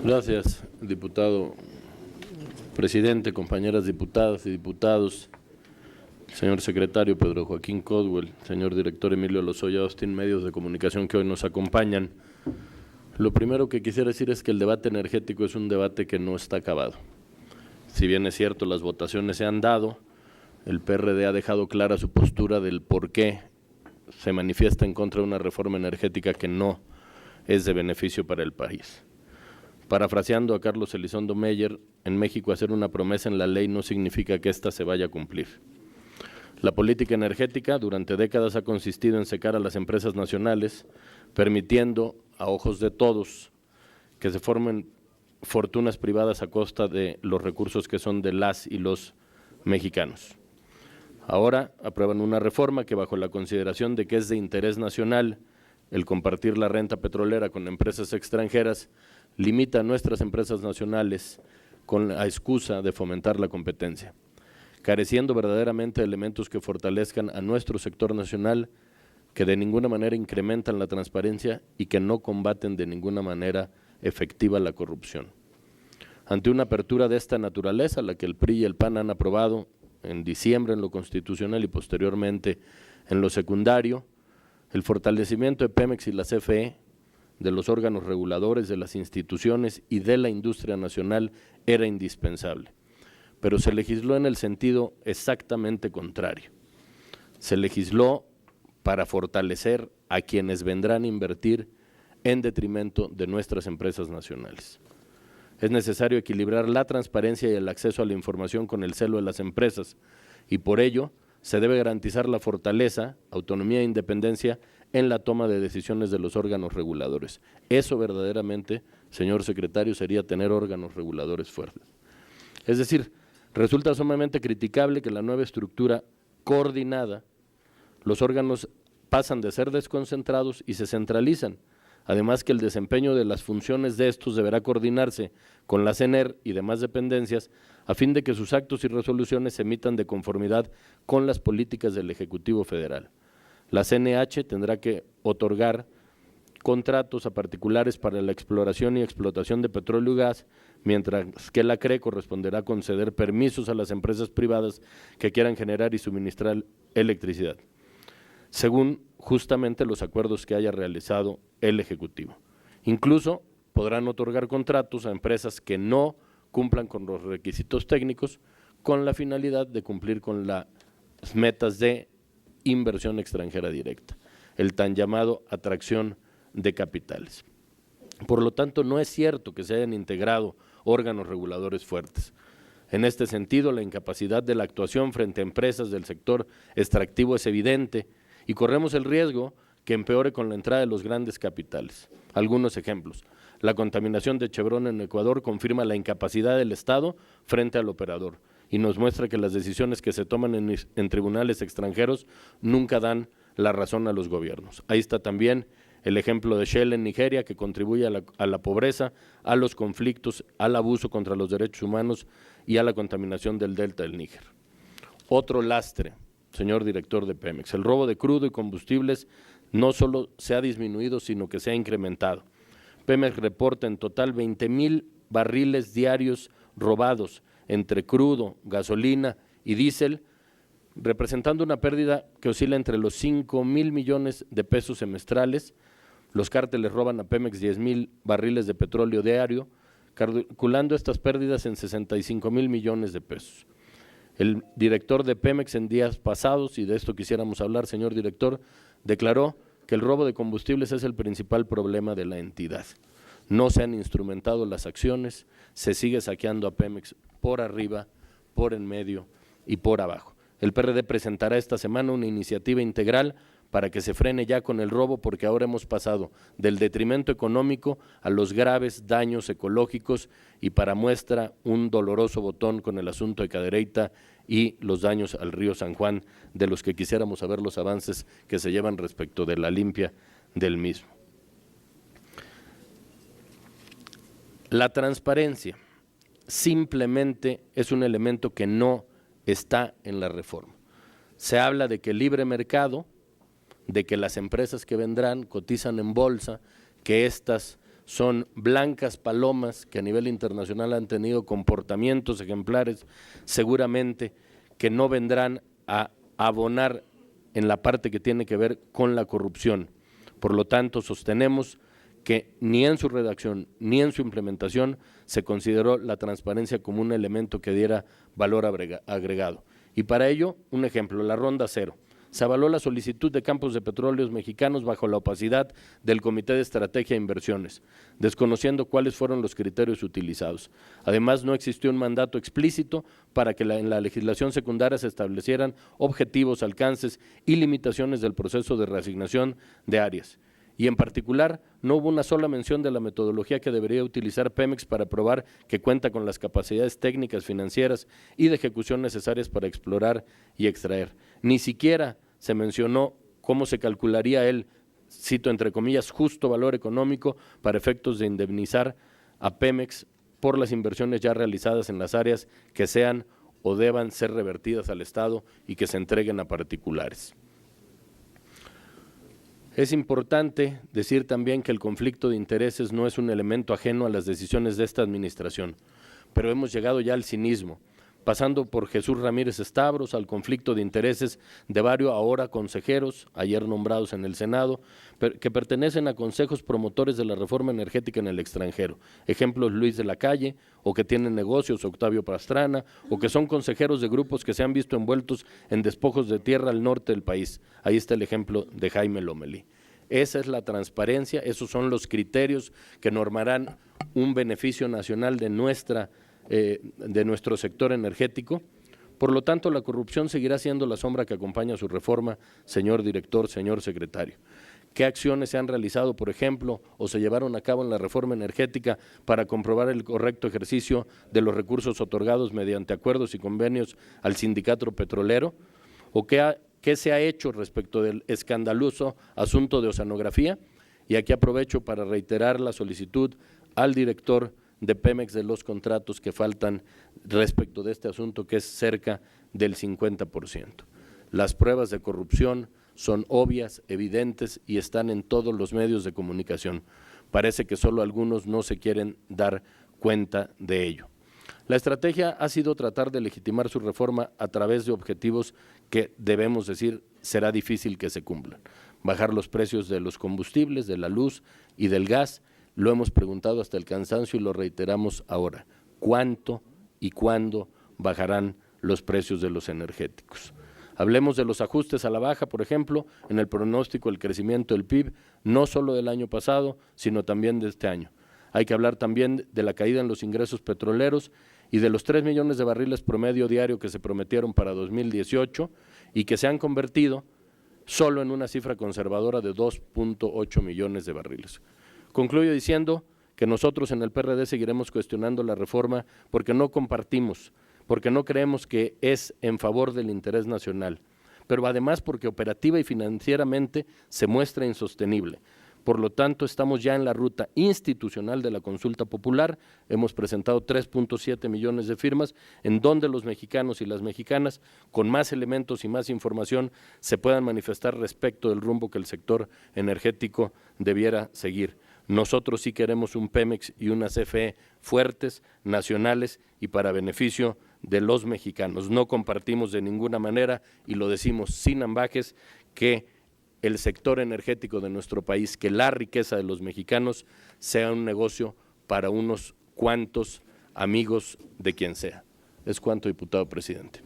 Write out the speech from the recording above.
Gracias, diputado presidente, compañeras diputadas y diputados, señor secretario Pedro Joaquín Codwell, señor director Emilio Lozoya Austin, medios de comunicación que hoy nos acompañan. Lo primero que quisiera decir es que el debate energético es un debate que no está acabado. Si bien es cierto, las votaciones se han dado, el PRD ha dejado clara su postura del por qué se manifiesta en contra de una reforma energética que no es de beneficio para el país. Parafraseando a Carlos Elizondo Meyer, en México hacer una promesa en la ley no significa que ésta se vaya a cumplir. La política energética durante décadas ha consistido en secar a las empresas nacionales, permitiendo a ojos de todos que se formen fortunas privadas a costa de los recursos que son de las y los mexicanos. Ahora aprueban una reforma que, bajo la consideración de que es de interés nacional el compartir la renta petrolera con empresas extranjeras, limita a nuestras empresas nacionales con la excusa de fomentar la competencia, careciendo verdaderamente de elementos que fortalezcan a nuestro sector nacional, que de ninguna manera incrementan la transparencia y que no combaten de ninguna manera efectiva la corrupción. Ante una apertura de esta naturaleza, la que el PRI y el PAN han aprobado en diciembre en lo constitucional y posteriormente en lo secundario, el fortalecimiento de Pemex y la CFE, de los órganos reguladores, de las instituciones y de la industria nacional era indispensable, pero se legisló en el sentido exactamente contrario. Se legisló para fortalecer a quienes vendrán a invertir en detrimento de nuestras empresas nacionales. Es necesario equilibrar la transparencia y el acceso a la información con el celo de las empresas y por ello se debe garantizar la fortaleza, autonomía e independencia en la toma de decisiones de los órganos reguladores. Eso verdaderamente, señor secretario, sería tener órganos reguladores fuertes. Es decir, resulta sumamente criticable que la nueva estructura coordinada, los órganos pasan de ser desconcentrados y se centralizan, además que el desempeño de las funciones de estos deberá coordinarse con la CNER y demás dependencias a fin de que sus actos y resoluciones se emitan de conformidad con las políticas del Ejecutivo Federal. La CNH tendrá que otorgar contratos a particulares para la exploración y explotación de petróleo y gas, mientras que la CRE corresponderá conceder permisos a las empresas privadas que quieran generar y suministrar electricidad, según justamente los acuerdos que haya realizado el Ejecutivo. Incluso podrán otorgar contratos a empresas que no cumplan con los requisitos técnicos con la finalidad de cumplir con las metas de inversión extranjera directa, el tan llamado atracción de capitales. Por lo tanto, no es cierto que se hayan integrado órganos reguladores fuertes. En este sentido, la incapacidad de la actuación frente a empresas del sector extractivo es evidente y corremos el riesgo que empeore con la entrada de los grandes capitales. Algunos ejemplos. La contaminación de Chevron en Ecuador confirma la incapacidad del Estado frente al operador y nos muestra que las decisiones que se toman en tribunales extranjeros nunca dan la razón a los gobiernos. Ahí está también el ejemplo de Shell en Nigeria, que contribuye a la pobreza, a los conflictos, al abuso contra los derechos humanos y a la contaminación del delta del Níger. Otro lastre, señor director de Pemex, el robo de crudo y combustibles no solo se ha disminuido, sino que se ha incrementado. Pemex reporta en total 20,000 barriles diarios robados entre crudo, gasolina y diésel, representando una pérdida que oscila entre los 5,000 millones de pesos semestrales. Los cárteles roban a Pemex 10,000 barriles de petróleo diario, calculando estas pérdidas en 65,000 millones de pesos. El director de Pemex en días pasados, y de esto quisiéramos hablar, señor director, declaró que el robo de combustibles es el principal problema de la entidad. No se han instrumentado las acciones, se sigue saqueando a Pemex por arriba, por en medio y por abajo. El PRD presentará esta semana una iniciativa integral para que se frene ya con el robo, porque ahora hemos pasado del detrimento económico a los graves daños ecológicos y para muestra un doloroso botón con el asunto de Cadereyta y los daños al río San Juan, de los que quisiéramos saber los avances que se llevan respecto de la limpia del mismo. La transparencia simplemente es un elemento que no está en la reforma. Se habla de que el libre mercado, de que las empresas que vendrán cotizan en bolsa, que éstas son blancas palomas que a nivel internacional han tenido comportamientos ejemplares, seguramente que no vendrán a abonar en la parte que tiene que ver con la corrupción. Por lo tanto, sostenemos que ni en su redacción ni en su implementación se consideró la transparencia como un elemento que diera valor agregado. Y para ello, un ejemplo, la Ronda Cero. Se avaló la solicitud de campos de petróleos mexicanos bajo la opacidad del Comité de Estrategia e Inversiones, desconociendo cuáles fueron los criterios utilizados. Además, no existió un mandato explícito para que en la legislación secundaria se establecieran objetivos, alcances y limitaciones del proceso de reasignación de áreas. Y en particular, no hubo una sola mención de la metodología que debería utilizar Pemex para probar que cuenta con las capacidades técnicas, financieras y de ejecución necesarias para explorar y extraer. Ni siquiera se mencionó cómo se calcularía el, cito entre comillas, justo valor económico para efectos de indemnizar a Pemex por las inversiones ya realizadas en las áreas que sean o deban ser revertidas al Estado y que se entreguen a particulares. Es importante decir también que el conflicto de intereses no es un elemento ajeno a las decisiones de esta administración, pero hemos llegado ya al cinismo, pasando por Jesús Ramírez Estabros, al conflicto de intereses de varios ahora consejeros, ayer nombrados en el Senado, que pertenecen a consejos promotores de la reforma energética en el extranjero. Ejemplos Luis de la Calle, o que tienen negocios Octavio Pastrana, o que son consejeros de grupos que se han visto envueltos en despojos de tierra al norte del país. Ahí está el ejemplo de Jaime Lomelí. Esa es la transparencia, esos son los criterios que normarán un beneficio nacional de nuestro sector energético. Por lo tanto, la corrupción seguirá siendo la sombra que acompaña su reforma, señor director, señor secretario. ¿Qué acciones se han realizado, por ejemplo, o se llevaron a cabo en la reforma energética para comprobar el correcto ejercicio de los recursos otorgados mediante acuerdos y convenios al sindicato petrolero? ¿O qué se ha hecho respecto del escandaloso asunto de oceanografía? Y aquí aprovecho para reiterar la solicitud al director de Pemex de los contratos que faltan respecto de este asunto, que es cerca del 50%. Las pruebas de corrupción son obvias, evidentes y están en todos los medios de comunicación. Parece que solo algunos no se quieren dar cuenta de ello. La estrategia ha sido tratar de legitimar su reforma a través de objetivos que, debemos decir, será difícil que se cumplan. Bajar los precios de los combustibles, de la luz y del gas. Lo hemos preguntado hasta el cansancio y lo reiteramos ahora. ¿Cuánto y cuándo bajarán los precios de los energéticos? Hablemos de los ajustes a la baja, por ejemplo, en el pronóstico del crecimiento del PIB, no solo del año pasado, sino también de este año. Hay que hablar también de la caída en los ingresos petroleros y de los 3 millones de barriles promedio diario que se prometieron para 2018 y que se han convertido solo en una cifra conservadora de 2.8 millones de barriles. Concluyo diciendo que nosotros en el PRD seguiremos cuestionando la reforma porque no compartimos, porque no creemos que es en favor del interés nacional, pero además porque operativa y financieramente se muestra insostenible. Por lo tanto, estamos ya en la ruta institucional de la consulta popular, hemos presentado 3.7 millones de firmas, en donde los mexicanos y las mexicanas, con más elementos y más información, se puedan manifestar respecto del rumbo que el sector energético debiera seguir. Nosotros sí queremos un Pemex y una CFE fuertes, nacionales y para beneficio de los mexicanos. No compartimos de ninguna manera, y lo decimos sin ambajes, que el sector energético de nuestro país, que la riqueza de los mexicanos sea un negocio para unos cuantos amigos de quien sea. Es cuanto, diputado presidente.